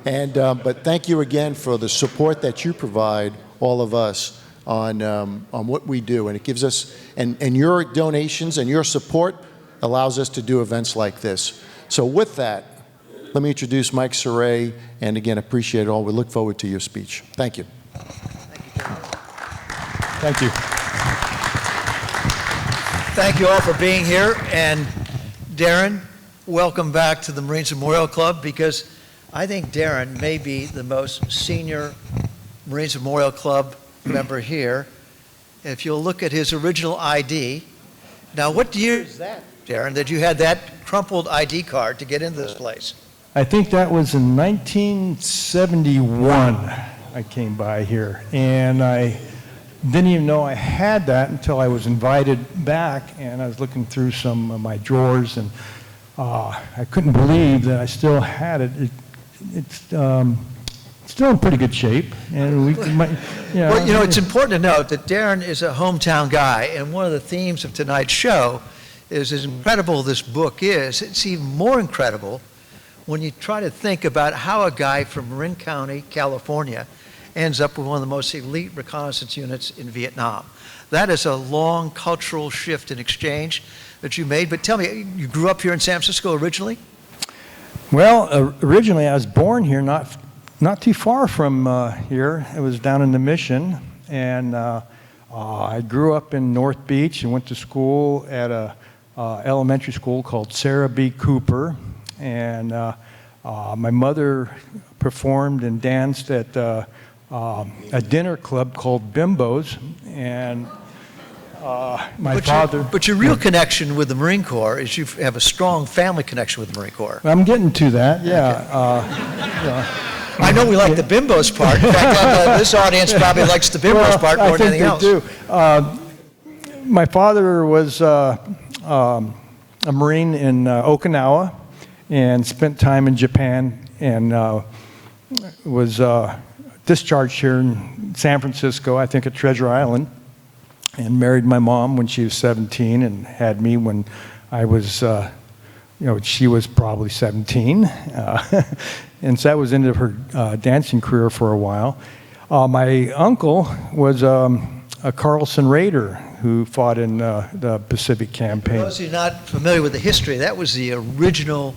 But thank you again for the support that you provide all of us on what we do. And it gives us, and your donations and your support allows us to do events like this. So with that, let me introduce Mike Cerre, and again, appreciate it all. We look forward to your speech. Thank you. Thank you. Thank you all for being here. And Darren, welcome back to the Marines Memorial Club, because I think Darren may be the most senior Marines Memorial Club member here. If you'll look at his original ID. Now, what year is that, Darren, that you had that crumpled ID card to get into this place? I think that was in 1971 I came by here, and I didn't even know I had that until I was invited back, and I was looking through some of my drawers, and I couldn't believe that I still had it. It's still in pretty good shape, and we might, Well, you know, it's important to note that Darren is a hometown guy, and one of the themes of tonight's show is as incredible this book is, it's even more incredible when you try to think about how a guy from Marin County, California, ends up with one of the most elite reconnaissance units in Vietnam. That is a long cultural shift in exchange that you made. But tell me, you grew up here in San Francisco originally? Well, originally I was born here, not too far from here. It was down in the Mission, and I grew up in North Beach and went to school at a elementary school called Cerre B. Cooper, and my mother performed and danced at a dinner club called Bimbo's, and my father... But your real connection with the Marine Corps is you have a strong family connection with the Marine Corps. I'm getting to that, yeah. I know we like the Bimbo's part. In fact, this audience probably likes the Bimbo's part more than anything else. I think they do. My father was a Marine in Okinawa and spent time in Japan, and was discharged here in San Francisco, I think at Treasure Island, and married my mom when she was 17 and had me when I was, she was probably 17. And so that was into her dancing career for a while. My uncle was a Carlson Raider who fought in the Pacific Campaign. For those who are not familiar with the history, that was the original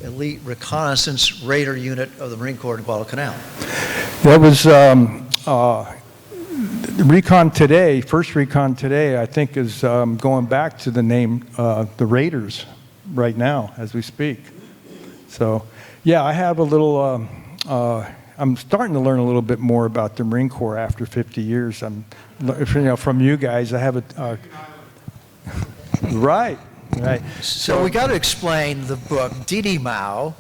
elite reconnaissance Raider unit of the Marine Corps in Guadalcanal. That was the recon today, first recon today, I think is going back to the name the Raiders right now as we speak. So yeah, I have a little, I'm starting to learn a little bit more about the Marine Corps after 50 years. From you guys, I have a, right. So we got to explain the book. Didi Mao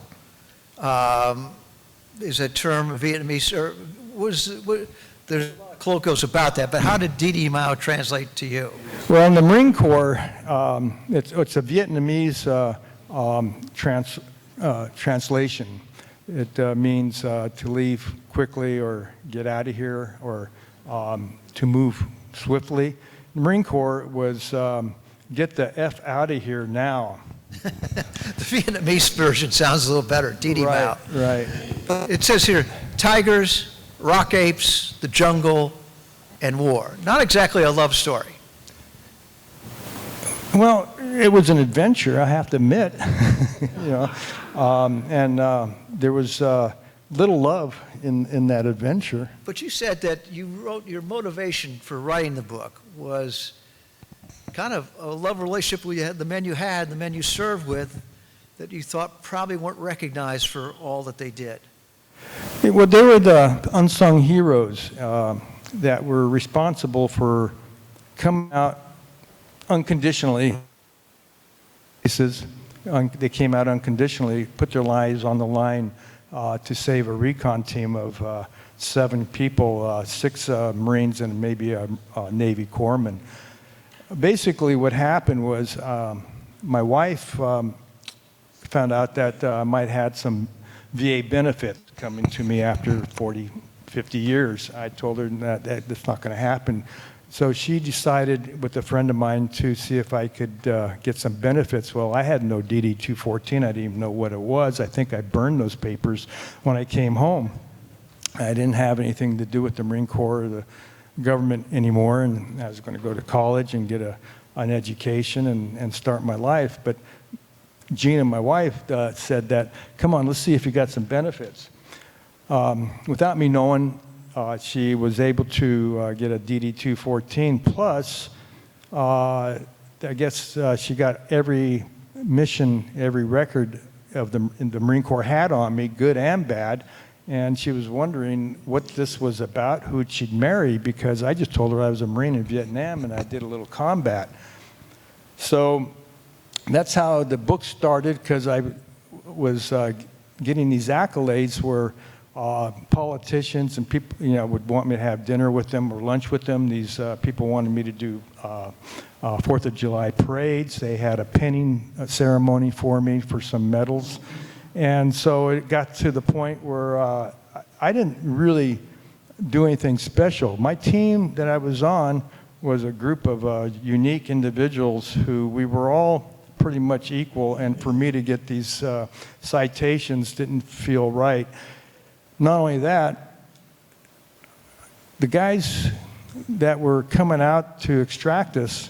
is a term of Vietnamese, or there's a lot of colloquials about that, but how did Didi Mao translate to you? Well, in the Marine Corps, it's a Vietnamese translation. It means to leave quickly or get out of here or to move swiftly. The Marine Corps was get the F out of here now. The Vietnamese version sounds a little better, Didi Mao. Right. It says here, tigers, rock apes, the jungle, and war. Not exactly a love story. Well, it was an adventure, I have to admit. There was little love in that adventure. But you said that you wrote your motivation for writing the book was kind of a love relationship with the men you had, the men you served with, that you thought probably weren't recognized for all that they did. Well, they were the unsung heroes that were responsible for coming out unconditionally. They came out unconditionally, put their lives on the line to save a recon team of 7 people, 6 Marines and maybe a Navy corpsman. Basically what happened was my wife found out that I might have some VA benefit coming to me after 40, 50 years. I told her that that's not going to happen. So she decided with a friend of mine to see if I could get some benefits. Well, I had no DD-214. I didn't even know what it was. I think I burned those papers when I came home. I didn't have anything to do with the Marine Corps or the government anymore, and I was going to go to college and get an education and start my life. But Gina, my wife, said that, come on, let's see if you got some benefits. Without me knowing, she was able to get a DD-214, plus I guess she got every mission, every record of the Marine Corps had on me, good and bad, and she was wondering what this was about, who she'd marry, because I just told her I was a Marine in Vietnam and I did a little combat. So that's how the book started, because I was getting these accolades where politicians and people, would want me to have dinner with them or lunch with them. These people wanted me to do 4th of July parades. They had a pinning ceremony for me for some medals. And so it got to the point where I didn't really do anything special. My team that I was on was a group of unique individuals who we were all pretty much equal, and for me to get these citations didn't feel right. Not only that, the guys that were coming out to extract us,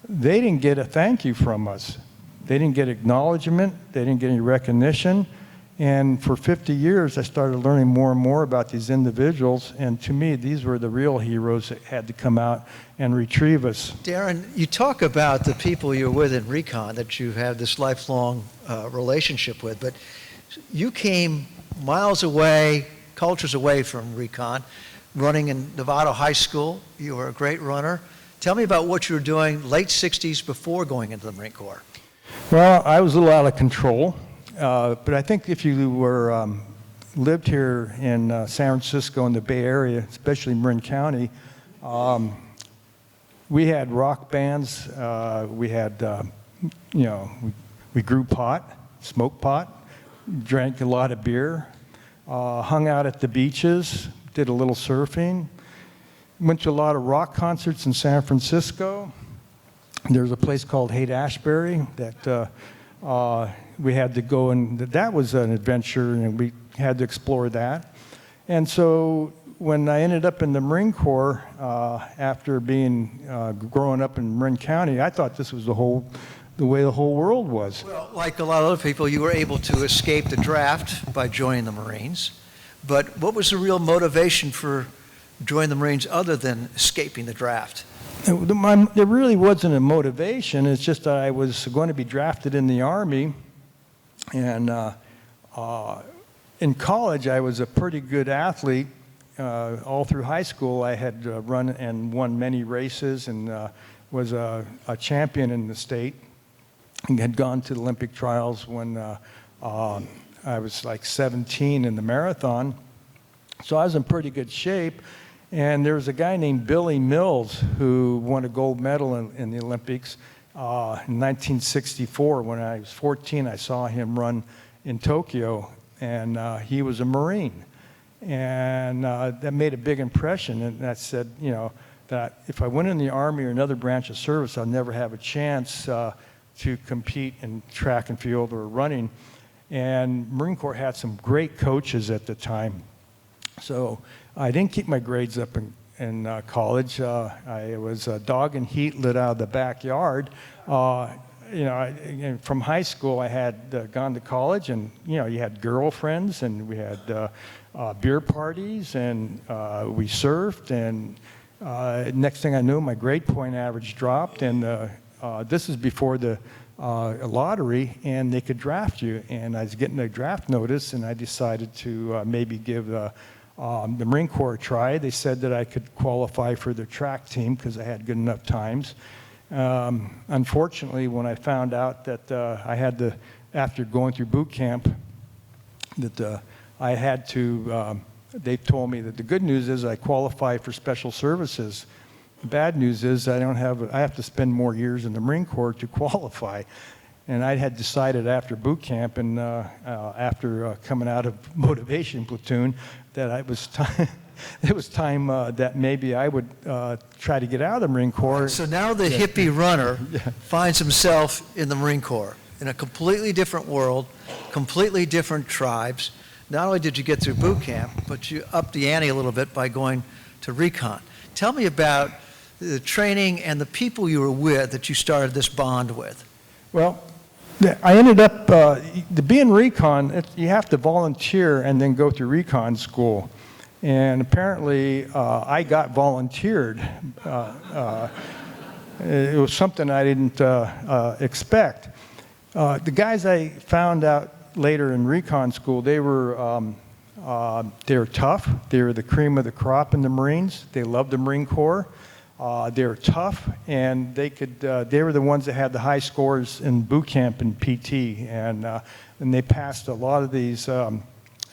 they didn't get a thank you from us. They didn't get acknowledgement, they didn't get any recognition, and for 50 years I started learning more and more about these individuals, and to me these were the real heroes that had to come out and retrieve us. Darren, you talk about the people you're with in recon that you have this lifelong relationship with, but you came miles away, cultures away from recon, running in Nevada High School. You were a great runner. Tell me about what you were doing late 60s before going into the Marine Corps. Well, I was a little out of control, but I think if you were lived here in San Francisco in the Bay Area, especially Marin County, we had rock bands. We had, we grew pot, smoked pot, drank a lot of beer, hung out at the beaches, did a little surfing, went to a lot of rock concerts in San Francisco. There's a place called Haight-Ashbury that we had to go, and that was an adventure, and we had to explore that. And so when I ended up in the Marine Corps, after growing up in Marin County, I thought this was the way the whole world was. Well, like a lot of other people, you were able to escape the draft by joining the Marines. But what was the real motivation for joining the Marines other than escaping the draft? There really wasn't a motivation. It's just that I was going to be drafted in the Army. And in college, I was a pretty good athlete. All through high school, I had run and won many races and was a champion in the state. And had gone to the Olympic trials when I was like 17 in the marathon. So I was in pretty good shape. And there was a guy named Billy Mills who won a gold medal in the Olympics in 1964. When I was 14, I saw him run in Tokyo, and he was a Marine. And that made a big impression. And I said, that if I went in the Army or another branch of service, I'd never have a chance to compete in track and field or running. And Marine Corps had some great coaches at the time. So I didn't keep my grades up in college. I was dog and heat lit out of the backyard. From high school, I had gone to college, and you had girlfriends, and we had beer parties, and we surfed, and next thing I knew, my grade point average dropped, and this is before the lottery, and they could draft you. And I was getting a draft notice, and I decided to maybe give the Marine Corps a try. They said that I could qualify for the track team because I had good enough times. Unfortunately, when I found out that I had to, after going through boot camp, that I had to, they told me that the good news is I qualify for special services. The bad news is I have to spend more years in the Marine Corps to qualify. And I had decided after boot camp and after coming out of motivation platoon that it was it was time that maybe I would try to get out of the Marine Corps. So now the hippie runner finds himself in the Marine Corps, in a completely different world, completely different tribes. Not only did you get through boot camp, but you upped the ante a little bit by going to recon. Tell me about the training and the people you were with that you started this bond with. Well, I ended up, to be in recon, you have to volunteer and then go through recon school. And apparently, I got volunteered. It was something I didn't expect. The guys I found out later in recon school, they were tough. They were the cream of the crop in the Marines. They loved the Marine Corps. They were tough, and they were the ones that had the high scores in boot camp and PT, and they passed a lot of these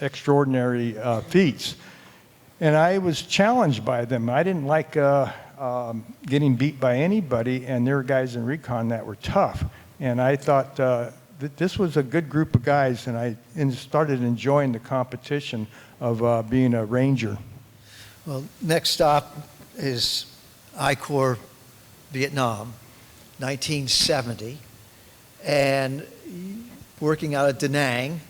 extraordinary feats. And I was challenged by them. I didn't like getting beat by anybody, and there were guys in recon that were tough. And I thought that this was a good group of guys, and I started enjoying the competition of being a Ranger. Well, next stop is I Corps Vietnam, 1970, and working out of Da Nang,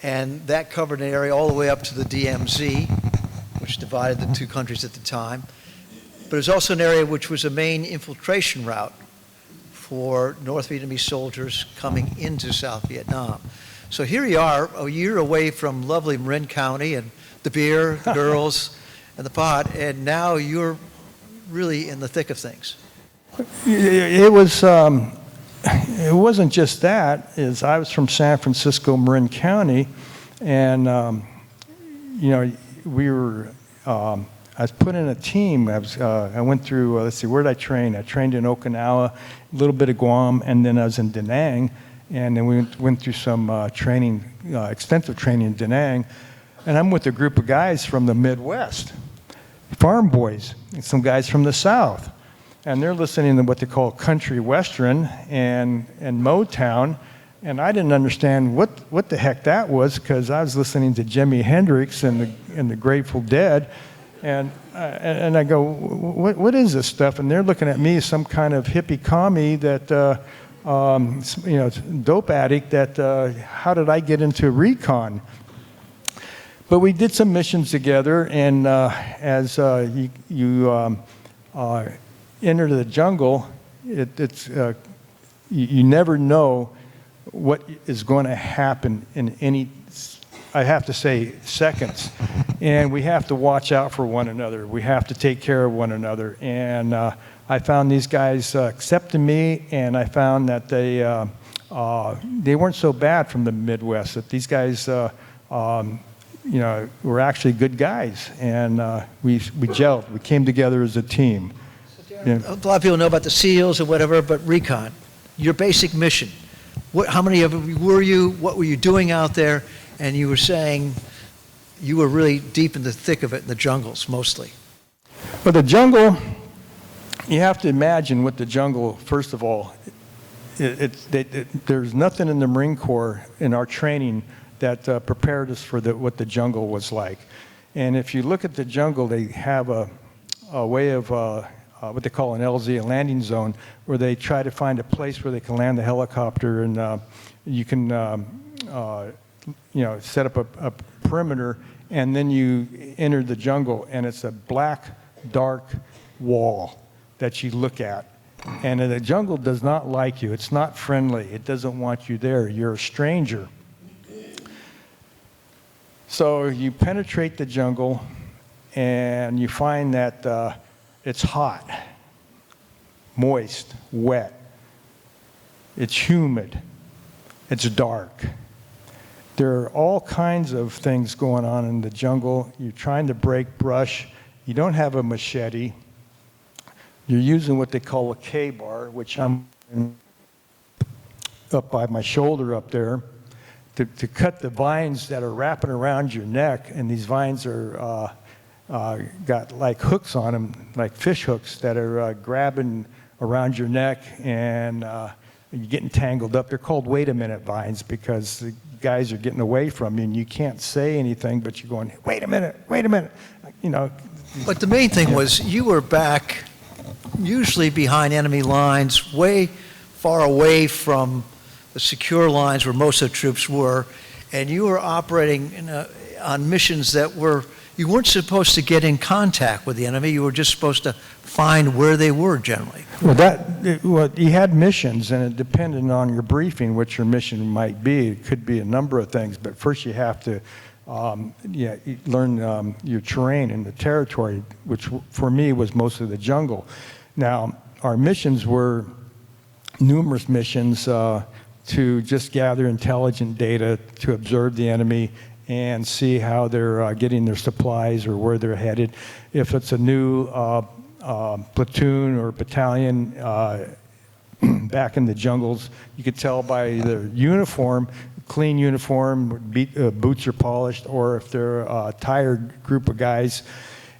and that covered an area all the way up to the DMZ, which divided the two countries at the time. But it was also an area which was a main infiltration route for North Vietnamese soldiers coming into South Vietnam. So here you are, a year away from lovely Marin County and the beer, the girls, and the pot, and now you're really in the thick of things. It wasn't just that. I was from San Francisco, Marin County, and we were. I was put in a team. I went through. Let's see, where did I train? I trained in Okinawa, a little bit of Guam, and then I was in Da Nang, and then we went through some training, extensive training in Da Nang, and I'm with a group of guys from the Midwest. Farm boys, and some guys from the South, and they're listening to what they call country western and Motown, and I didn't understand what the heck that was, because I was listening to Jimi Hendrix and the Grateful Dead, and I go, what is this stuff? And they're looking at me as some kind of hippie commie that dope addict. That how did I get into recon? But we did some missions together, and as you enter the jungle, you never know what is going to happen in any, I have to say, seconds. And we have to watch out for one another. We have to take care of one another. And I found these guys accepting me, and I found that they weren't so bad from the Midwest, that these guys we're actually good guys, and we gelled. We came together as a team. So Darren, a lot of people know about the SEALs and whatever, but recon, your basic mission. How many of you were you? What were you doing out there? And you were saying you were really deep in the thick of it in the jungles, mostly. But the jungle, you have to imagine what the jungle. First of all, there's nothing in the Marine Corps in our training that prepared us for what the jungle was like. And if you look at the jungle, they have a way of what they call an LZ, a landing zone, where they try to find a place where they can land the helicopter, and you can set up a perimeter, and then you enter the jungle, and it's a black, dark wall that you look at. And the jungle does not like you. It's not friendly. It doesn't want you there. You're a stranger. So you penetrate the jungle, and you find that it's hot, moist, wet. It's humid. It's dark. There are all kinds of things going on in the jungle. You're trying to break brush. You don't have a machete. You're using what they call a K-bar, which I'm up by my shoulder up there, to cut the vines that are wrapping around your neck. And these vines are got like hooks on them, like fish hooks that are grabbing around your neck, and you're getting tangled up. They're called wait a minute vines, because the guys are getting away from you, and you can't say anything, but you're going, wait a minute, you know. But the main thing was you were back, usually behind enemy lines, way far away from the secure lines where most of the troops were, and you were operating on missions that you weren't supposed to get in contact with the enemy. You were just supposed to find where they were generally. Well, you had missions, and it depended on your briefing what your mission might be. It could be a number of things, but first you have to learn your terrain and the territory, which for me was mostly the jungle. Now, our missions were numerous missions to just gather intelligent data, to observe the enemy, and see how they're getting their supplies or where they're headed. If it's a new platoon or battalion back in the jungles, you could tell by their uniform, clean uniform, boots are polished, or if they're a tired group of guys,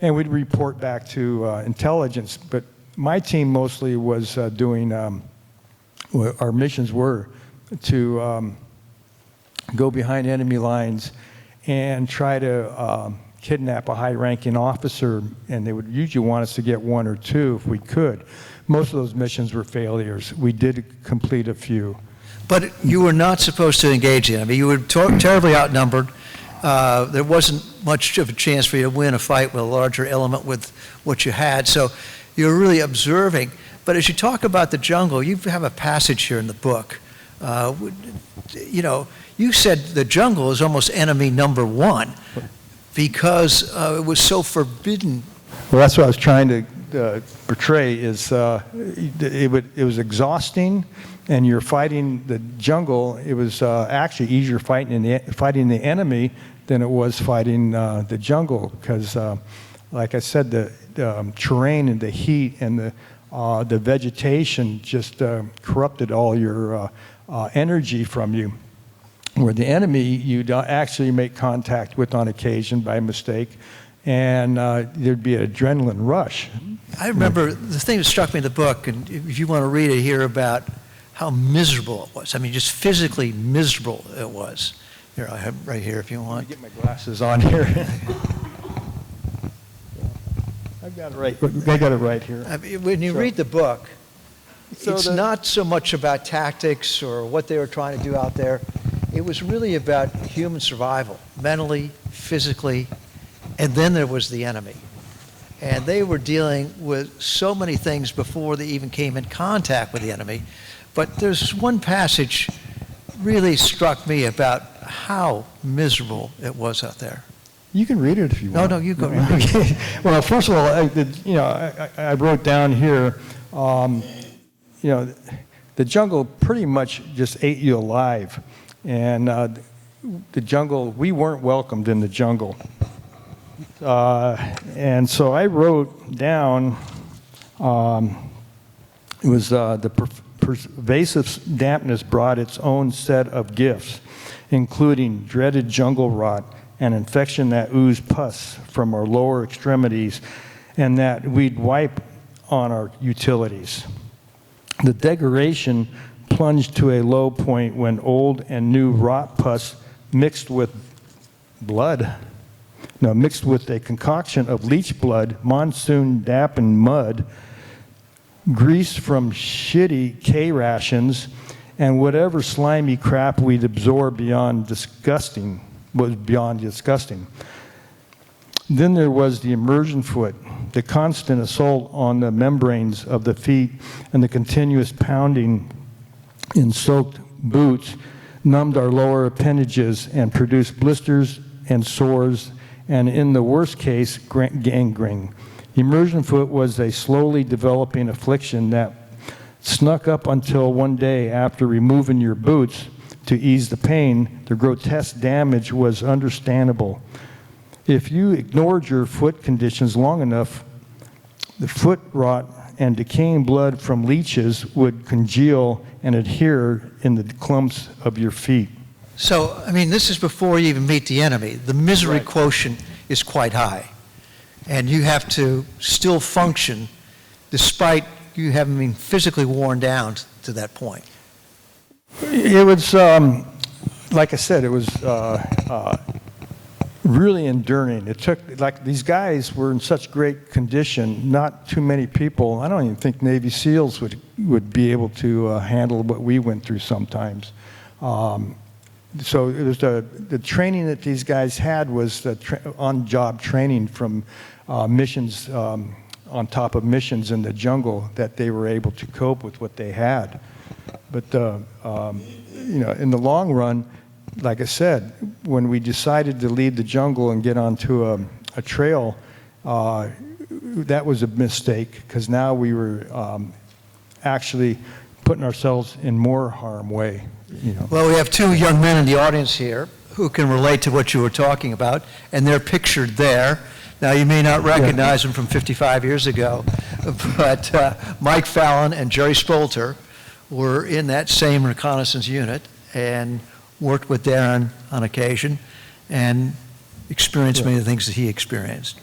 and we'd report back to intelligence. But my team mostly was doing, our missions were to go behind enemy lines and try to kidnap a high-ranking officer, and they would usually want us to get one or two if we could. Most of those missions were failures. We did complete a few. But you were not supposed to engage the enemy. You were terribly outnumbered. There wasn't much of a chance for you to win a fight with a larger element with what you had, so you were really observing. But as you talk about the jungle, you have a passage here in the book. You said the jungle is almost enemy number one because it was so forbidden. Well, that's what I was trying to portray. Is it was exhausting, and you're fighting the jungle. It was actually easier fighting the enemy than it was fighting the jungle because, like I said, the terrain and the heat and the vegetation just corrupted all your energy from you. Where the enemy you'd actually make contact with on occasion by mistake, and there'd be an adrenaline rush. I remember the thing that struck me in the book, and if you want to read it here, about how miserable it was. I mean, just physically miserable it was. Here, I have it right here if you want. Let me get my glasses on here. I got it right here. I mean, when you read the book, it's not so much about tactics or what they were trying to do out there. It was really about human survival, mentally, physically, and then there was the enemy. And they were dealing with so many things before they even came in contact with the enemy. But there's one passage really struck me about how miserable it was out there. You can read it if you want. No, you go. Okay. Well, first of all, I wrote down here, the jungle pretty much just ate you alive. And the jungle, we weren't welcomed in the jungle. And so I wrote down, it was the pervasive dampness brought its own set of gifts, including dreaded jungle rot, an infection that oozed pus from our lower extremities, and that we'd wipe on our utilities. The degradation plunged to a low point when old and new rot pus mixed with a concoction of leech blood, monsoon dampened mud, grease from shitty K rations, and whatever slimy crap we'd absorb was beyond disgusting. Then there was the immersion foot, the constant assault on the membranes of the feet, and the continuous pounding in soaked boots numbed our lower appendages and produced blisters and sores, and in the worst case, gangrene. Immersion foot was a slowly developing affliction that snuck up until one day after removing your boots to ease the pain. The grotesque damage was understandable. If you ignored your foot conditions long enough, the foot rot and decaying blood from leeches would congeal and adhere in the clumps of your feet. So, I mean, this is before you even meet the enemy. The misery quotient is quite high. And you have to still function despite you having been physically worn down to that point. It was, like I said, it was really enduring. It took, like, these guys were in such great condition, not too many people, I don't even think Navy SEALs would be able to handle what we went through sometimes. So it was the training that these guys had was the on-job training from missions, on top of missions in the jungle, that they were able to cope with what they had. But you know, in the long run, like I said, when we decided to leave the jungle and get onto a trail, that was a mistake, because now we were actually putting ourselves in more harm's way. You know. Well, we have two young men in the audience here who can relate to what you were talking about, and they're pictured there. Now, you may not recognize them from 55 years ago, but Mike Fallon and Jerry Spolter were in that same reconnaissance unit and worked with Darren on occasion and experienced many of the things that he experienced.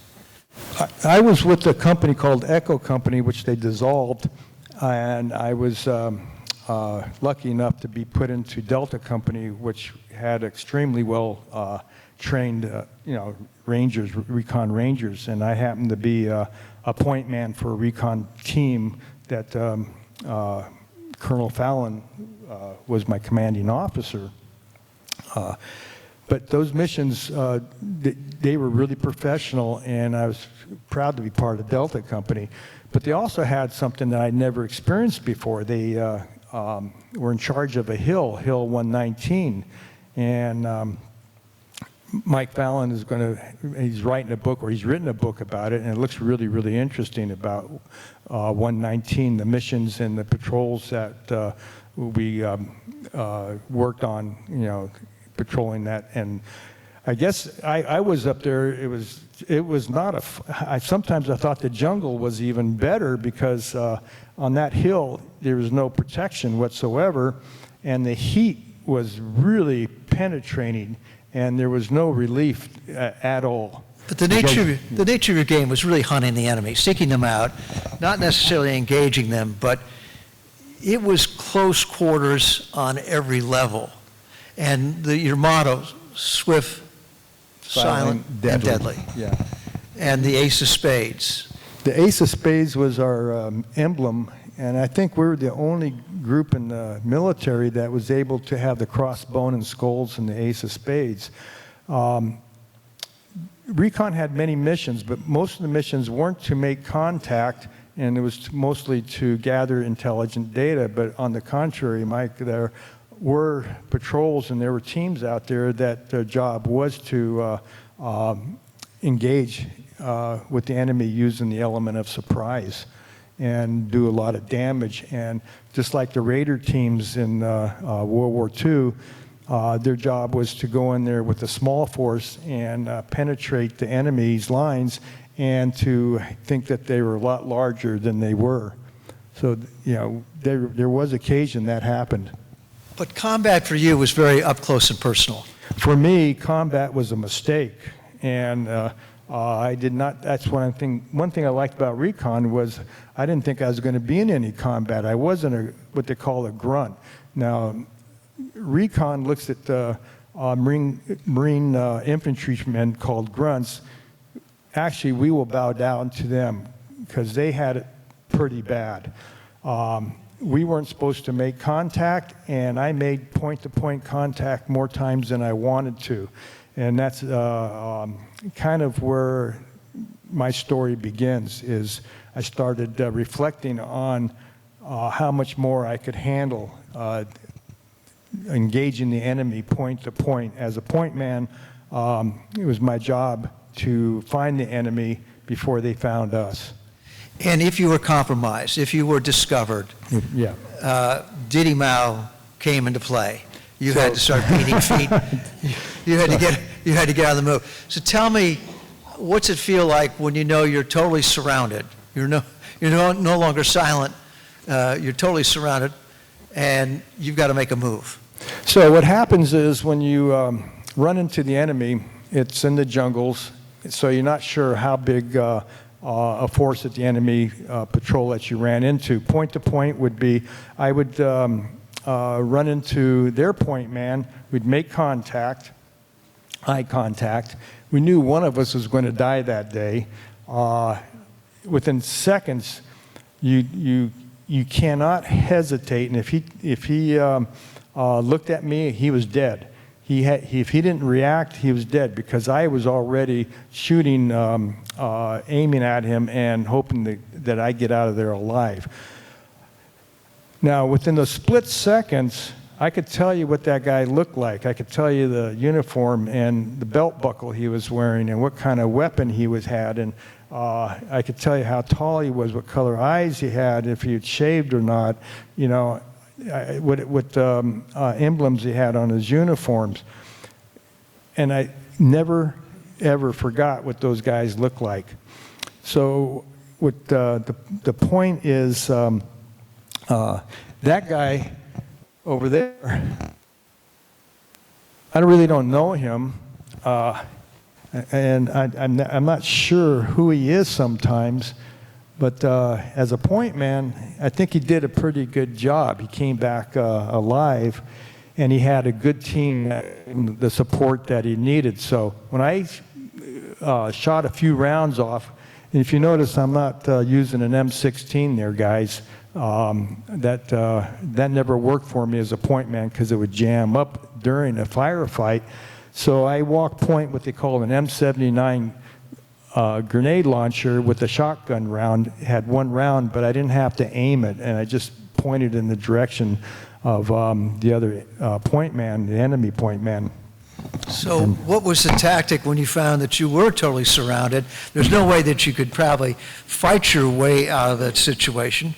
I was with a company called Echo Company, which they dissolved, and I was lucky enough to be put into Delta Company, which had extremely well trained, you know, rangers, recon rangers, and I happened to be a point man for a recon team that Colonel Fallon was my commanding officer. But those missions, they were really professional, and I was proud to be part of Delta Company. But they also had something that I'd never experienced before. They were in charge of a hill, Hill 119, and Mike Fallon is he's writing a book, or he's written a book about it, and it looks really, really interesting about 119, the missions and the patrols that we worked on, you know, patrolling that. And I guess I was up there, it was not sometimes I thought the jungle was even better, because on that hill there was no protection whatsoever, and the heat was really penetrating, and there was no relief at all. But the nature of your game was really hunting the enemy, seeking them out, not necessarily engaging them, but it was close quarters on every level. And your motto, swift, silent, and deadly. Yeah. And the ace of spades. The ace of spades was our emblem, and I think we were the only group in the military that was able to have the crossbone and skulls and the ace of spades. Recon had many missions, but most of the missions weren't to make contact, and it was mostly to gather intelligent data. But on the contrary, Mike, there were patrols and there were teams out there that their job was to engage with the enemy using the element of surprise and do a lot of damage. And just like the Raider teams in World War II, their job was to go in there with a small force and penetrate the enemy's lines, and to think that they were a lot larger than they were. So, you know, there was occasion that happened. But combat for you was very up close and personal. For me, combat was a mistake, and I did not. That's one thing I liked about recon was I didn't think I was going to be in any combat. I wasn't what they call a grunt. Now, recon looks at the Marine infantrymen called grunts. Actually, we will bow down to them because they had it pretty bad. We weren't supposed to make contact, and I made point-to-point contact more times than I wanted to. And that's kind of where my story begins, is I started reflecting on how much more I could handle engaging the enemy point-to-point. As a point man, it was my job to find the enemy before they found us. And if you were compromised, if you were discovered, Diddy Mao came into play. You had to start beating feet. You had to get out of the move. So tell me, what's it feel like when you know you're totally surrounded? You're no longer silent. You're totally surrounded, and you've got to make a move. So what happens is when you run into the enemy, it's in the jungles, so you're not sure how big a force that the enemy patrol that you ran into. Point to point would be, I would run into their point man, we'd make contact, eye contact. We knew one of us was going to die that day. Within seconds, you cannot hesitate, and if he looked at me, he was dead. If he didn't react, he was dead, because I was already shooting, aiming at him and hoping that I get out of there alive. Now, within those split seconds, I could tell you what that guy looked like. I could tell you the uniform and the belt buckle he was wearing and what kind of weapon he had. And I could tell you how tall he was, what color eyes he had, if he had shaved or not, you know, what emblems he had on his uniforms. And I never, ever forgot what those guys looked like. So what the point is, that guy over there, I really don't know him, and I'm not sure who he is sometimes, but as a point man, I think he did a pretty good job. He came back alive, and he had a good team, the support that he needed. So when I shot a few rounds off, and if you notice, I'm not using an M16 there, guys. That never worked for me as a point man, because it would jam up during a firefight. So I walked point what they call an M79 grenade launcher with a shotgun round. It had one round, but I didn't have to aim it, and I just pointed in the direction of the other point man, the enemy point man. So what was the tactic when you found that you were totally surrounded? There's no way that you could probably fight your way out of that situation.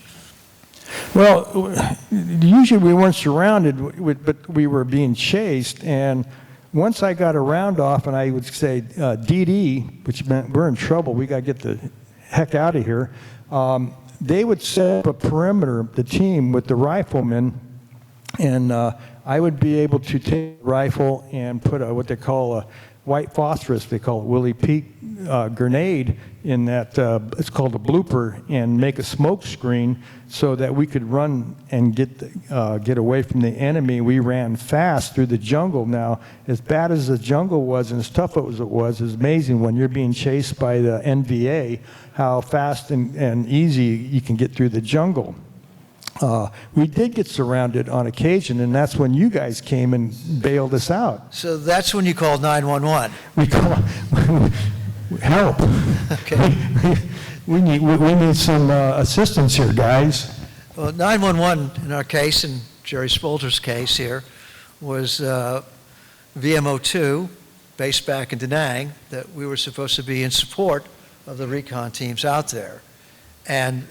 Well, usually we weren't surrounded, but we were being chased. And once I got a round off, and I would say DD, which meant we're in trouble, we got to get the heck out of here, they would set up a perimeter, the team, with the riflemen, and I would be able to take a rifle and put what they call a white phosphorus, they call it Willie Pete, grenade in that, it's called a blooper, and make a smoke screen so that we could run and get away from the enemy. We ran fast through the jungle. Now, as bad as the jungle was and as tough as it was amazing when you're being chased by the NVA, how fast and easy you can get through the jungle. We did get surrounded on occasion, and that's when you guys came and bailed us out. So that's when you called 911. We call help. Okay. We need some assistance here, guys. Well, 911 in our case, in Jerry Spolter's case here, was VMO2, based back in Da Nang, that we were supposed to be in support of the recon teams out there. And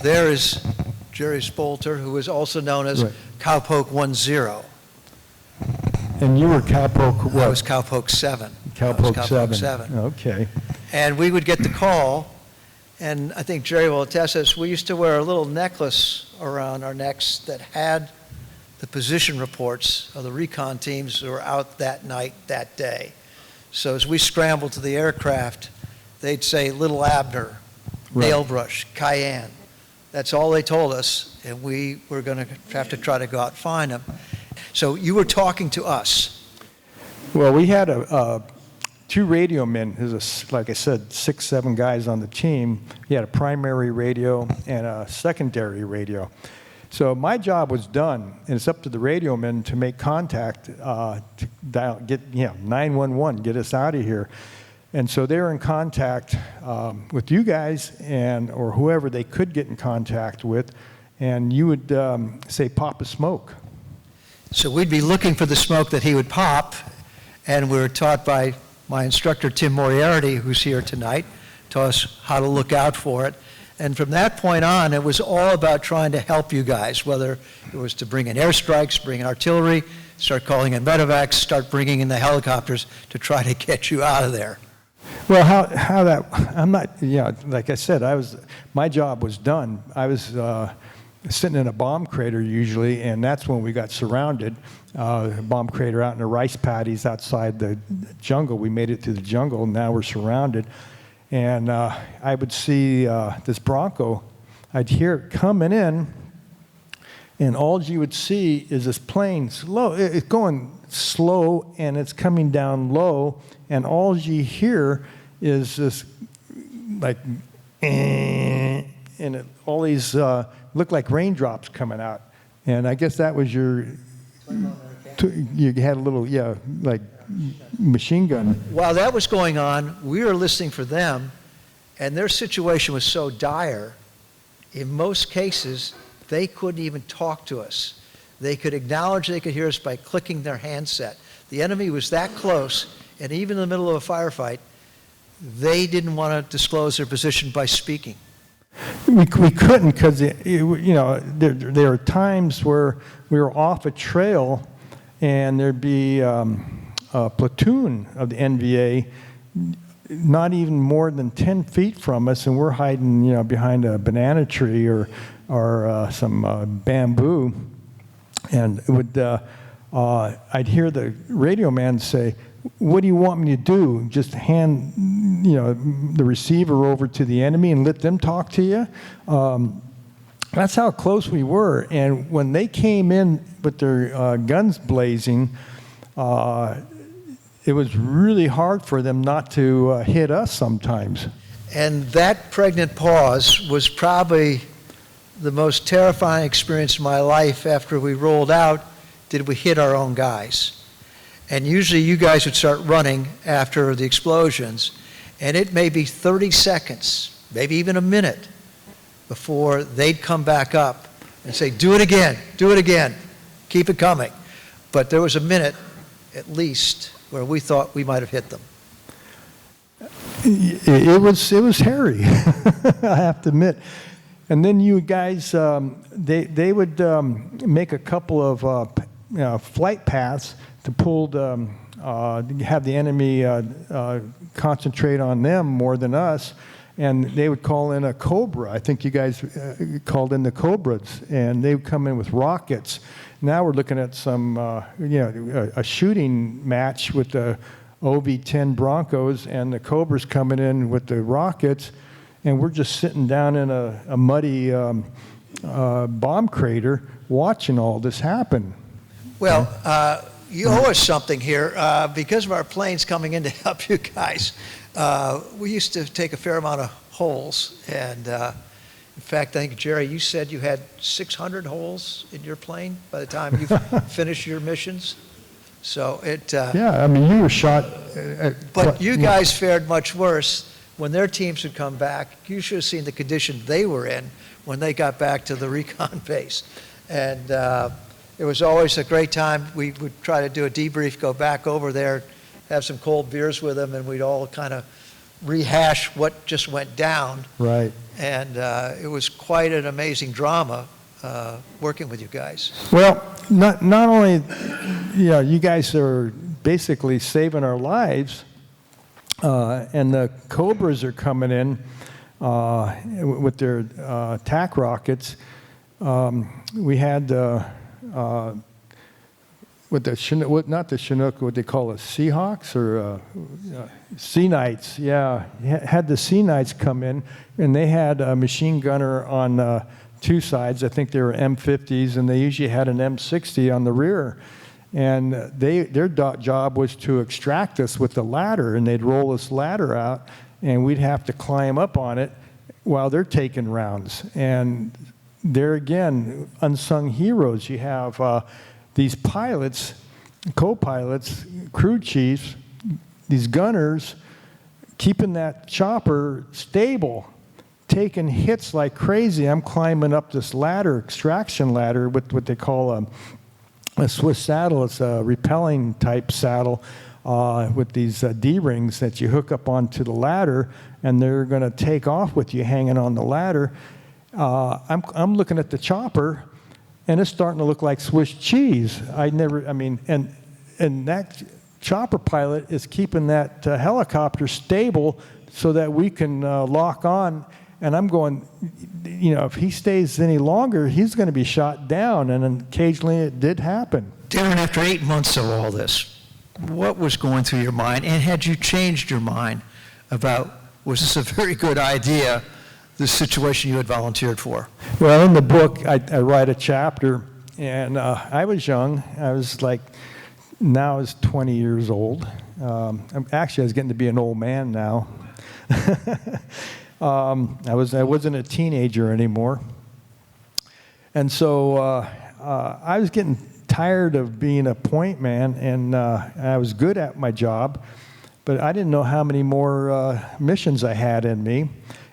there is Jerry Spolter, who is also known as Cowpoke 10. And you were Cowpoke what? I was Cowpoke 7. Cowpoke 7. Okay. And we would get the call, and I think Jerry will attest us, we used to wear a little necklace around our necks that had the position reports of the recon teams who were out that night, that day. So as we scrambled to the aircraft, they'd say Little Abner, Nailbrush, Cayenne. That's all they told us, and we were going to have to try to go out and find them. So you were talking to us. Well, we had two radio men. There's, like I said, 6, 7 guys on the team. He had a primary radio and a secondary radio. So my job was done, and it's up to the radio men to make contact, to get 911, get us out of here. And so they're in contact with you guys or whoever they could get in contact with, and you would say, pop a smoke. So we'd be looking for the smoke that he would pop, and we were taught by my instructor, Tim Moriarty, who's here tonight, taught us how to look out for it. And from that point on, it was all about trying to help you guys, whether it was to bring in airstrikes, bring in artillery, start calling in medevacs, start bringing in the helicopters to try to get you out of there. Well, how that, I'm not, like I said, my job was done. I was sitting in a bomb crater usually, and that's when we got surrounded. A bomb crater out in the rice paddies outside the jungle. We made it through the jungle, and now we're surrounded. And I would see this Bronco. I'd hear it coming in, and all you would see is this plane it's slow, and it's coming down low, and all you hear is this, like, and all these look like raindrops coming out. And I guess that was you had a little, like machine gun. While that was going on, we were listening for them, and their situation was so dire, in most cases, they couldn't even talk to us. They could acknowledge they could hear us by clicking their handset. The enemy was that close, and even in the middle of a firefight, they didn't want to disclose their position by speaking. We couldn't, because there are times where we were off a trail, and there'd be a platoon of the NVA not even more than 10 feet from us, and we're hiding behind a banana tree or some bamboo, and it would I'd hear the radio man say, "What do you want me to do? Just hand the receiver over to the enemy and let them talk to you?" That's how close we were. And when they came in with their guns blazing, it was really hard for them not to hit us sometimes. And that pregnant pause was probably the most terrifying experience of my life. After we rolled out, did we hit our own guys? And usually you guys would start running after the explosions, and it may be 30 seconds, maybe even a minute, before they'd come back up and say, do it again, keep it coming. But there was a minute, at least, where we thought we might have hit them. It was hairy, I have to admit. And then you guys, they would make a couple of flight paths to have the enemy concentrate on them more than us, and they would call in a Cobra. I think you guys called in the Cobras, and they would come in with rockets. Now we're looking at some, a shooting match with the OV-10 Broncos, and the Cobras coming in with the rockets, and we're just sitting down in a muddy bomb crater watching all this happen. Well, you owe us something here. Because of our planes coming in to help you guys, we used to take a fair amount of holes. And in fact, I think, Jerry, you said you had 600 holes in your plane by the time you finished your missions. So yeah, I mean, you were shot. But you guys fared much worse. When their teams would come back, you should have seen the condition they were in when they got back to the recon base. And it was always a great time. We would try to do a debrief, go back over there, have some cold beers with them, and we'd all kind of rehash what just went down. Right. And it was quite an amazing drama working with you guys. Well, not only, you guys are basically saving our lives, and the Cobras are coming in with their attack rockets. We had with the Chinook, not the Chinook, what they call it, Seahawks or Sea Knights. Yeah, had the Sea Knights come in, and they had a machine gunner on two sides. I think they were M50s, and they usually had an M60 on the rear. And their job was to extract us with the ladder, and they'd roll this ladder out, and we'd have to climb up on it while they're taking rounds. And there again, unsung heroes. You have these pilots, co-pilots, crew chiefs, these gunners, keeping that chopper stable, taking hits like crazy. I'm climbing up this ladder, extraction ladder, with what they call a Swiss saddle. It's a rappelling type saddle with these D-rings that you hook up onto the ladder, and they're going to take off with you hanging on the ladder. I'm looking at the chopper, and it's starting to look like Swiss cheese. And that chopper pilot is keeping that helicopter stable so that we can lock on. And I'm going, if he stays any longer, he's going to be shot down. And occasionally it did happen. Darren, after 8 months of all this, what was going through your mind? And had you changed your mind about, was this a very good idea, this situation you had volunteered for? Well, in the book, I write a chapter, and I was young. I was like now is 20 years old. Actually, I was getting to be an old man now. I wasn't a teenager anymore. And so I was getting tired of being a point man, and I was good at my job, but I didn't know how many more missions I had in me.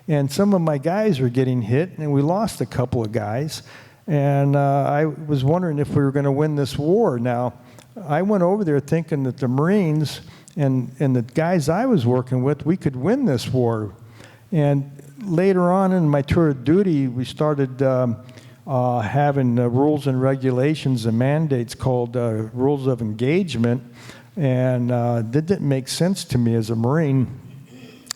And some of my guys were getting hit, and we lost a couple of guys. And I was wondering if we were going to win this war. Now, I went over there thinking that the Marines and the guys I was working with, we could win this war. And later on in my tour of duty, we started having rules and regulations and mandates called rules of engagement. And that didn't make sense to me as a Marine.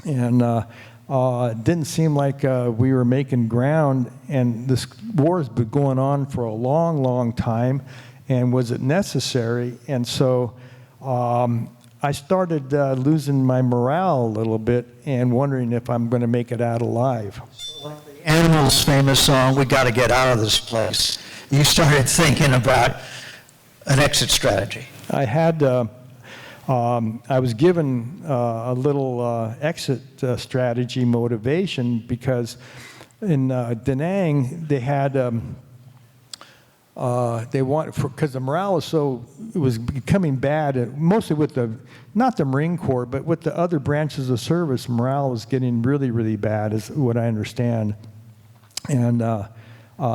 And it didn't seem like we were making ground. And this war has been going on for a long, long time. And was it necessary? And so I started losing my morale a little bit and wondering if I'm going to make it out alive. The Animals' famous song, "We Got to Get Out of This Place." You started thinking about an exit strategy. I had, I was given a little exit strategy motivation because in Da Nang they had, because the morale was it was becoming bad, mostly with not the Marine Corps, but with the other branches of service, morale was getting really, really bad, is what I understand. And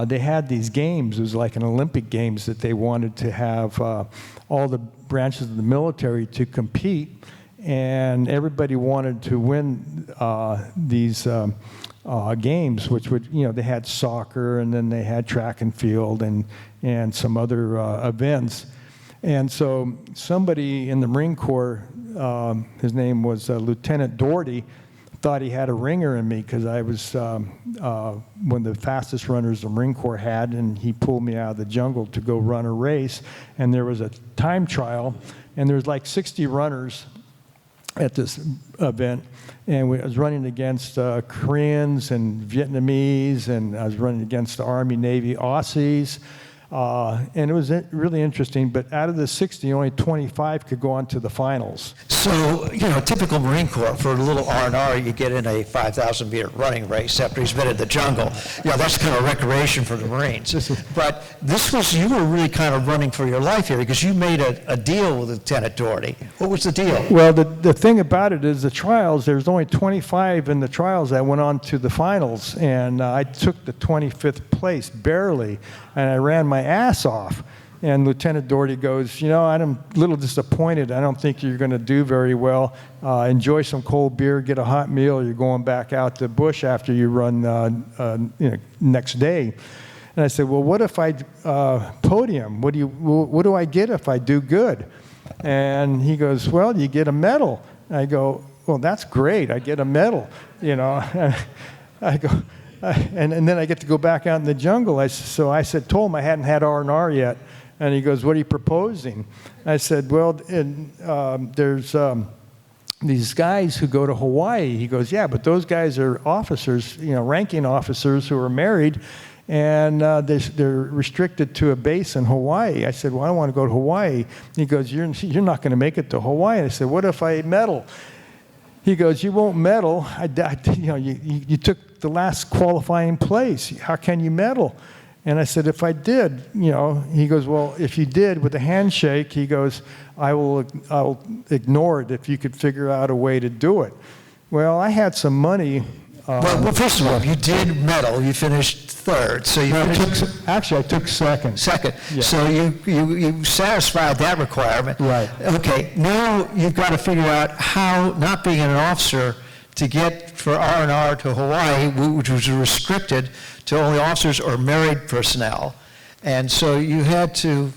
they had these games, it was like an Olympic Games that they wanted to have all the branches of the military to compete, and everybody wanted to win these games, which would, they had soccer, and then they had track and field and some other events. And so somebody in the Marine Corps, his name was Lieutenant Doherty, thought he had a ringer in me because I was one of the fastest runners the Marine Corps had, and he pulled me out of the jungle to go run a race. And there was a time trial, and there was like 60 runners at this event, and I was running against Koreans and Vietnamese, and I was running against the Army, Navy, Aussies, and it was really interesting. But out of the 60, only 25 could go on to the finals. So, typical Marine Corps, for a little R&R, you get in a 5,000-meter running race after he's been in the jungle. That's kind of recreation for the Marines. But you were really kind of running for your life here because you made a deal with Lieutenant Doherty. What was the deal? Well, the thing about it is the trials, there's only 25 in the trials that went on to the finals, and I took the 25th place, barely, and I ran my ass off. And Lieutenant Doherty goes, I'm a little disappointed. I don't think you're going to do very well. Enjoy some cold beer, get a hot meal. You're going back out to bush after you run next day. And I said, well, what if I podium? What do I get if I do good? And he goes, well, you get a medal. I go, well, that's great. I get a medal. I go, and then I get to go back out in the jungle. So I told him I hadn't had R&R yet. And he goes, what are you proposing? I said, well, there's these guys who go to Hawaii. He goes, yeah, but those guys are officers, ranking officers who are married, and they're restricted to a base in Hawaii. I said, well, I don't want to go to Hawaii. He goes, you're not going to make it to Hawaii. I said, what if I medal? He goes, you won't medal. You took the last qualifying place. How can you medal? And I said, if I did, he goes, well, if you did with a handshake, he goes, I'll ignore it if you could figure out a way to do it. Well, I had some money. Well, first of all, you did medal. You finished third. So Actually, I took second. Second. Yeah. So you satisfied that requirement. Right. Okay. Now you've got to figure out how, not being an officer, to get for R&R to Hawaii, which was restricted to only officers or married personnel. And so you had to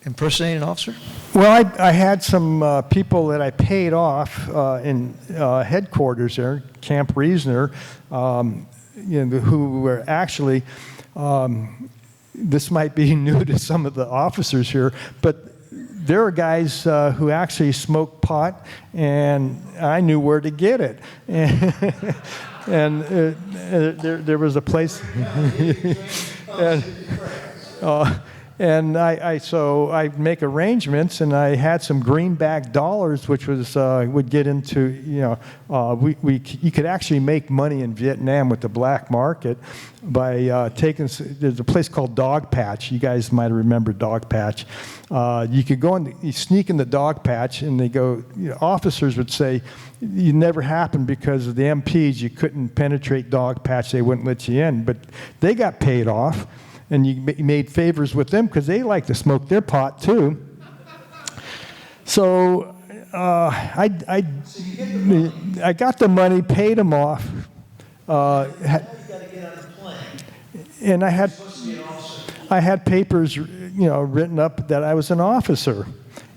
impersonate an officer? Well, I had some people that I paid off in headquarters there, Camp Reasoner, who were actually, this might be new to some of the officers here, but there are guys who actually smoke pot, and I knew where to get it. And there was a place, And so I'd make arrangements, and I had some greenback dollars, which was would get into, you could actually make money in Vietnam with the black market by taking. There's a place called Dog Patch. You guys might remember Dog Patch. You could go and you sneak in the Dog Patch, and they go. Officers would say, "It never happened because of the MPs. You couldn't penetrate Dog Patch; they wouldn't let you in." But they got paid off. And you made favors with them because they like to smoke their pot too. So I got the money, paid them off. And I had papers, written up that I was an officer.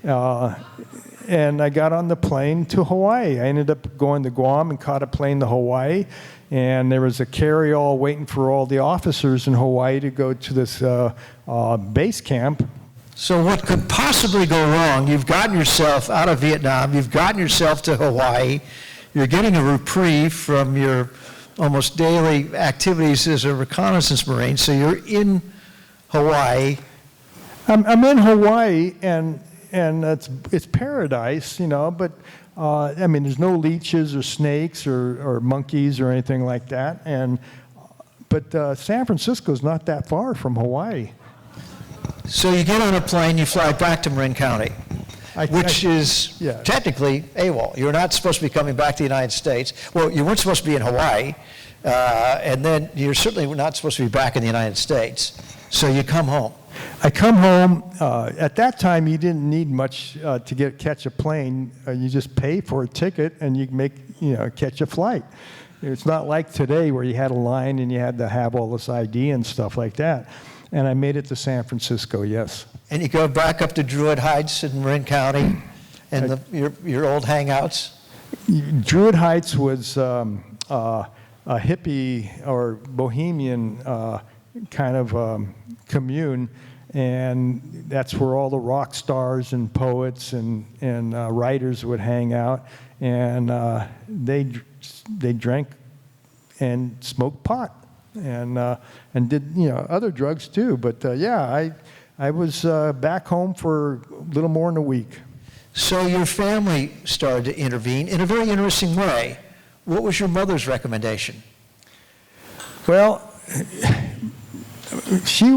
And I got on the plane to Hawaii. I ended up going to Guam and caught a plane to Hawaii. And there was a carry-all waiting for all the officers in Hawaii to go to this base camp. So what could possibly go wrong? You've gotten yourself out of Vietnam. You've gotten yourself to Hawaii. You're getting a reprieve from your almost daily activities as a reconnaissance Marine. So you're in Hawaii. I'm in Hawaii, and it's paradise, but there's no leeches or snakes or monkeys or anything like that. But San Francisco's not that far from Hawaii. So you get on a plane, you fly back to Marin County, which is technically AWOL. You're not supposed to be coming back to the United States. Well, you weren't supposed to be in Hawaii, and then you're certainly not supposed to be back in the United States. So you come home. I come home. At that time, you didn't need much to catch a plane. You just pay for a ticket and you catch a flight. It's not like today where you had a line and you had to have all this ID and stuff like that. And I made it to San Francisco, yes. And you go back up to Druid Heights in Marin County and your old hangouts? Druid Heights was a hippie or bohemian kind of commune, and that's where all the rock stars and poets and writers would hang out, and they drank and smoked pot and did other drugs too. But I was back home for a little more than a week. So your family started to intervene in a very interesting way. What was your mother's recommendation? Well, she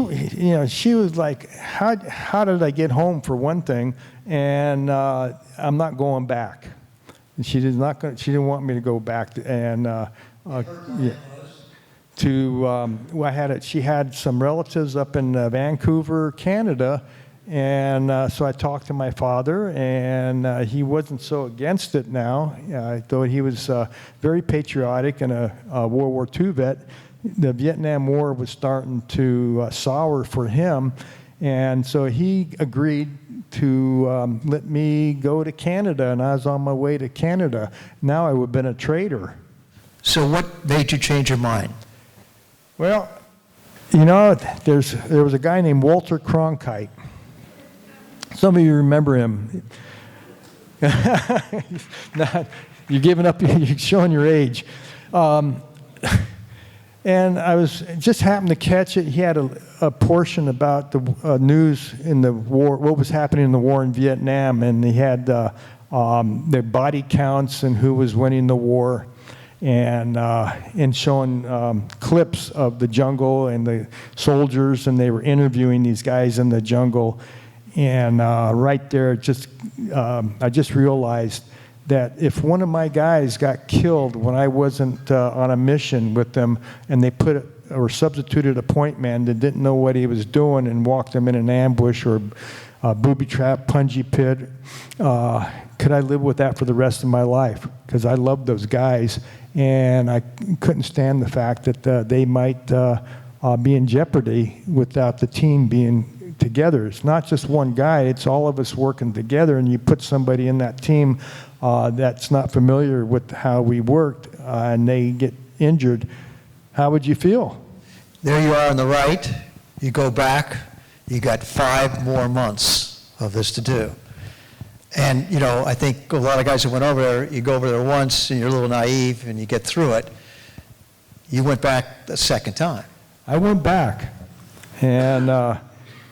was like, how did I get home for one thing, and I'm not going back. She didn't want me to go back she had some relatives up in Vancouver, Canada, and so I talked to my father, and he wasn't so against it now, though he was very patriotic and a World War II vet. The Vietnam War was starting to sour for him, and so he agreed to let me go to Canada, and I was on my way to Canada. Now I would have been a traitor. So what made you change your mind? Well, there was a guy named Walter Cronkite. Some of you remember him. You're giving up, you're showing your age. And I was just happened to catch it. He had a portion about the news in the war, what was happening in the war in Vietnam, and he had the body counts and who was winning the war, and showing clips of the jungle and the soldiers, and they were interviewing these guys in the jungle, and right there, I just realized that if one of my guys got killed when I wasn't on a mission with them, and they substituted a point man that didn't know what he was doing and walked them in an ambush or a booby trap, punji pit, could I live with that for the rest of my life? Because I loved those guys, and I couldn't stand the fact that they might be in jeopardy without the team being together. It's not just one guy, it's all of us working together, and you put somebody in that team that's not familiar with how we worked, and they get injured, how would you feel? There you are on the right. You go back. You got 5 more months of this to do. And, I think a lot of guys who went over there, you go over there once, and you're a little naive, and you get through it. You went back a second time. I went back, and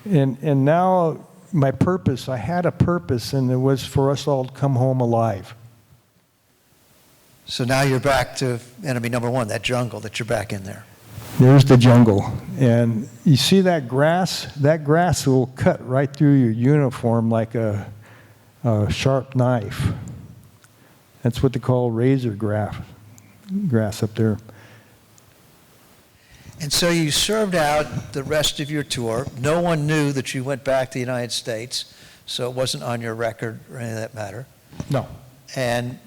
And now my purpose, I had a purpose, and it was for us all to come home alive. So now you're back to enemy number one, that jungle, that you're back in there. There's the jungle. And you see that grass? That grass will cut right through your uniform like a sharp knife. That's what they call razor grass up there. And so you served out the rest of your tour. No one knew that you went back to the United States, so it wasn't on your record or any of that matter. No. And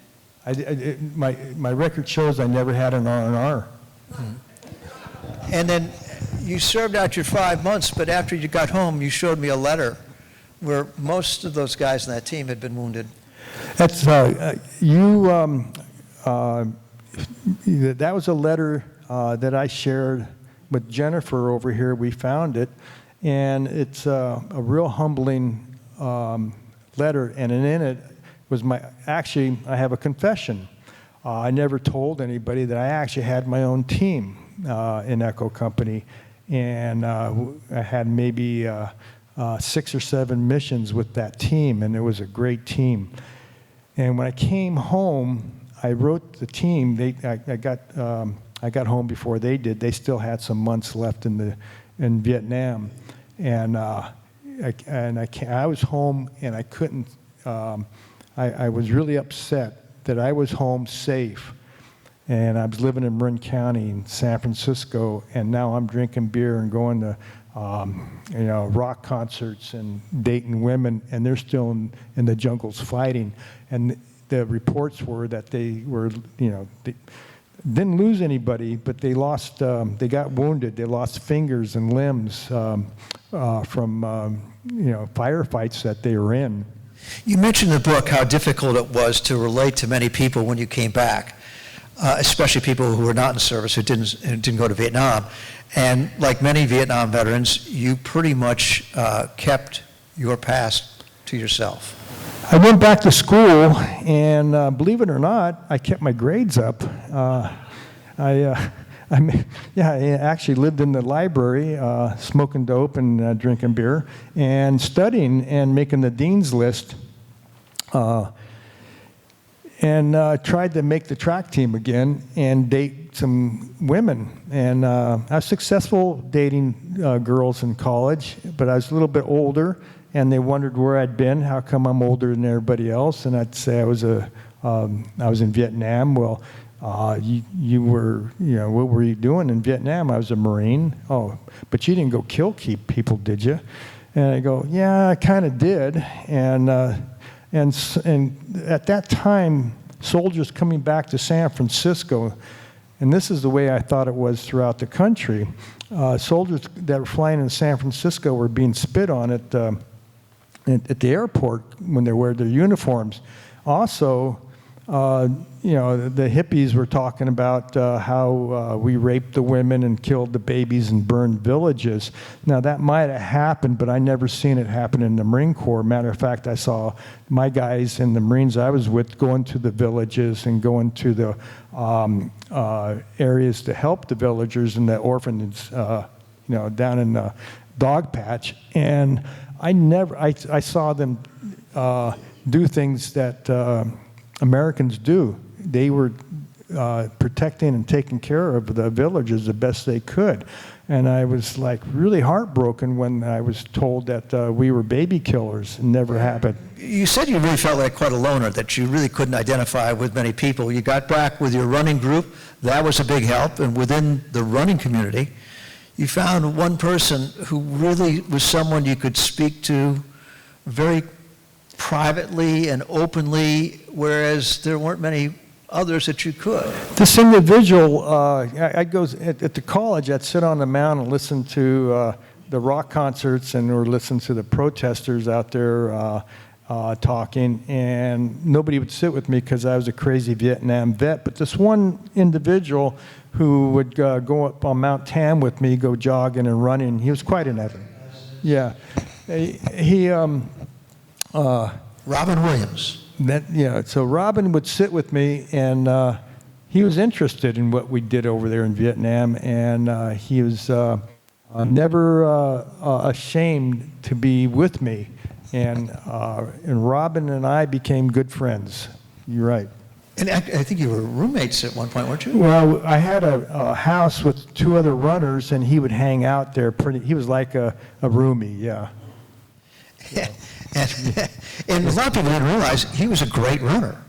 my record shows I never had an R&R. And then you served out your 5 months, but after you got home, you showed me a letter where most of those guys on that team had been wounded. That's that was a letter that I shared with Jennifer over here. We found it, and it's a real humbling letter, and in it was actually I have a confession. I never told anybody that I actually had my own team in Echo Company, and I had maybe 6 or 7 missions with that team, and it was a great team. And when I came home, I wrote the team. I got home before they did. They still had some months left in Vietnam, and I was home, and I couldn't. I was really upset that I was home safe, and I was living in Marin County in San Francisco, and now I'm drinking beer and going to rock concerts and dating women, and they're still in the jungles fighting. And the reports were that they were, they didn't lose anybody, but they lost, they got wounded. They lost fingers and limbs from, firefights that they were in. You mentioned in the book how difficult it was to relate to many people when you came back, especially people who were not in service, who didn't go to Vietnam. And like many Vietnam veterans, you pretty much kept your past to yourself. I went back to school, and believe it or not, I kept my grades up. I actually lived in the library, smoking dope and drinking beer, and studying and making the dean's list, and tried to make the track team again and date some women. And I was successful dating girls in college, but I was a little bit older, and they wondered where I'd been. How come I'm older than everybody else? And I'd say I was in Vietnam. Well, you were, what were you doing in Vietnam? I was a Marine. Oh, but you didn't go kill people, did you? And I go, yeah, I kind of did. And at that time, soldiers coming back to San Francisco, and this is the way I thought it was throughout the country, soldiers that were flying in San Francisco were being spit on at the airport when they wear their uniforms. Also, the hippies were talking about how we raped the women and killed the babies and burned villages. Now, that might have happened, but I never seen it happen in the Marine Corps. Matter of fact, I saw my guys in the Marines I was with going to the villages and going to the areas to help the villagers and the orphans, down in the dog patch. And I saw them do things that Americans do. They were protecting and taking care of the villagers the best they could. And I was like really heartbroken when I was told that we were baby killers. It never happened. You said you really felt like quite a loner, that you really couldn't identify with many people. You got back with your running group. That was a big help. And within the running community, you found one person who really was someone you could speak to very privately and openly, whereas there weren't many others that you could. This individual, I'd go at the college, I'd sit on the mound and listen to the rock concerts or listen to the protesters out there talking, and nobody would sit with me because I was a crazy Vietnam vet. But this one individual who would go up on Mount Tam with me, go jogging and running, he was quite an Evan. Yeah. Robin Williams. So Robin would sit with me, and he was interested in what we did over there in Vietnam, and he was never ashamed to be with me. And Robin and I became good friends. You're right. And I think you were roommates at one point, weren't you? Well, I had a house with 2 other runners, and he would hang out there he was like a roomie, yeah. And a lot of people didn't realize he was a great runner.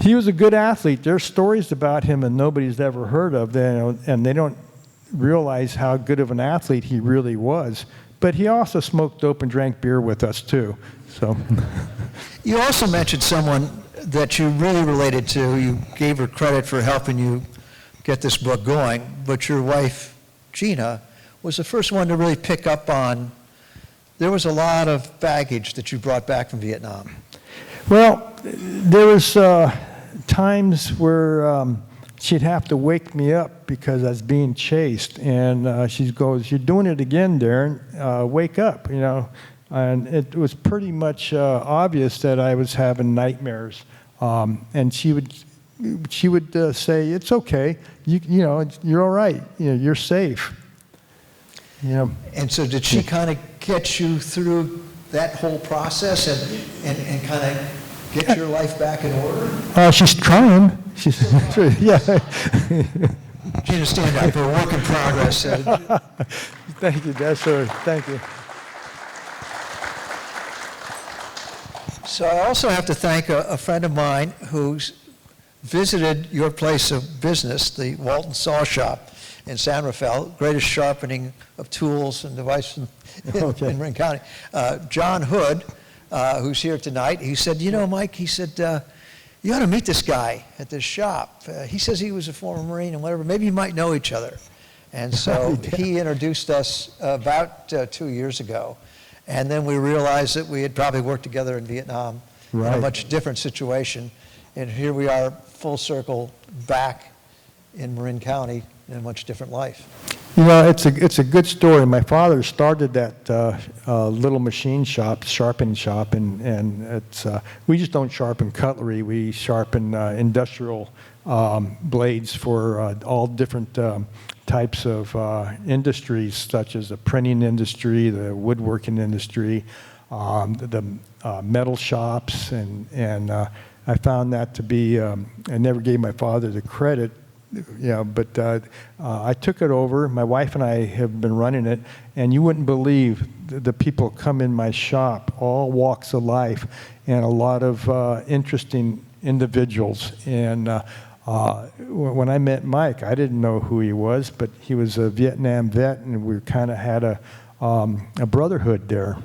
He was a good athlete. There's stories about him and nobody's ever heard of them, and they don't realize how good of an athlete he really was. But he also smoked dope and drank beer with us, too. So. You also mentioned someone that you really related to. You gave her credit for helping you get this book going, but your wife, Gina, was the first one to really pick up on. There was a lot of baggage that you brought back from Vietnam. Well, there was times where she'd have to wake me up because I was being chased, and she goes, "You're doing it again, Darren. Wake up," you know. And it was pretty much obvious that I was having nightmares. And she would say, "It's okay. You know, you're all right. You know, you're safe." You know. And so, did she kind of get you through that whole process and kind of get your life back in order? She's trying. She's yeah. Gina, stand up. We're a work in progress. Thank you, Dad. Sir. Thank you. So I also have to thank a friend of mine who's visited your place of business, the Walton Saw Shop in San Rafael, greatest sharpening of tools and devices in Marin County. John Hood, who's here tonight, he said, "You know, Mike," he said, "you ought to meet this guy at this shop. He says he was a former Marine and whatever. Maybe you might know each other." And so he introduced us about 2 years ago. And then we realized that we had probably worked together in Vietnam in a much different situation. And here we are, full circle, back in Marin County in a much different life. You know, it's a good story. My father started that little machine shop, sharpening shop, and it's we just don't sharpen cutlery. We sharpen industrial blades for all different types of industries, such as the printing industry, the woodworking industry, the metal shops, and I found that to be. I never gave my father the credit, you know, but I took it over. My wife and I have been running it, and you wouldn't believe the people come in my shop, all walks of life, and a lot of interesting individuals. And when I met Mike, I didn't know who he was, but he was a Vietnam vet, and we kind of had a brotherhood there,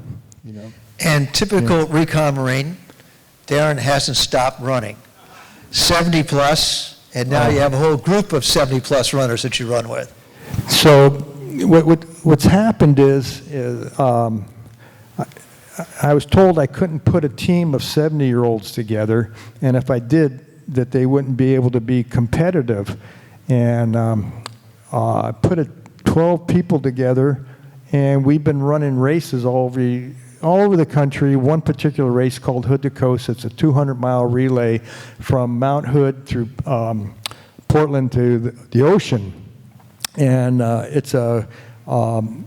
you know. And typical recon Marine, Darren hasn't stopped running. 70 plus, and now you have a whole group of 70 plus runners that you run with. So what's happened is I was told I couldn't put a team of 70-year-olds together, and if I did, that they wouldn't be able to be competitive. And I put 12 people together, and we've been running races all over the country. One particular race called Hood to Coast. It's a 200-mile relay from Mount Hood through Portland to the ocean. And it's a kind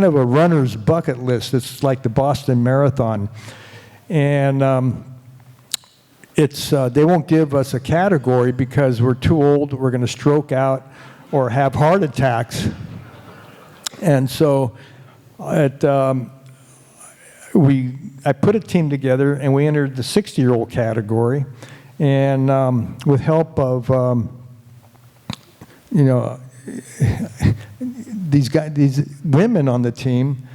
of a runner's bucket list. It's like the Boston Marathon. And they won't give us a category because we're too old, we're going to stroke out or have heart attacks. And so I put a team together, and we entered the 60-year-old category. And with help of, you know, these women on the team,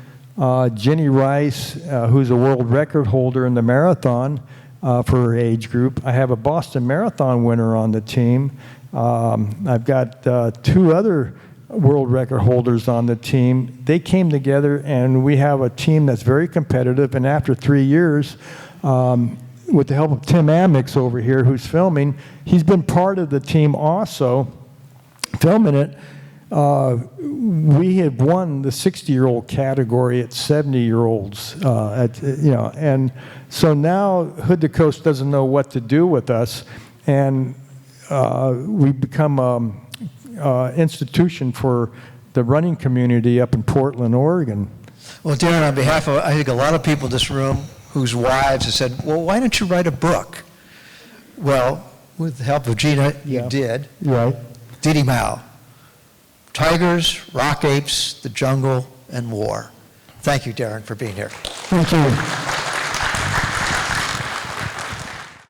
Jenny Rice, who's a world record holder in the marathon, for her age group. I have a Boston Marathon winner on the team. I've got 2 other world record holders on the team. They came together, and we have a team that's very competitive. And after 3 years, with the help of Tim Amix over here, who's filming, he's been part of the team also, filming it. We had won the 60-year-old category at 70-year-olds, you know, and so now Hood to Coast doesn't know what to do with us, and we've become an institution for the running community up in Portland, Oregon. Well, Darren, on behalf of, I think, a lot of people in this room whose wives have said, well, why don't you write a book? Well, with the help of Gina, you did. Right. Didi Mao. Tigers, rock apes, the jungle, and war. Thank you, Darren, for being here. Thank you.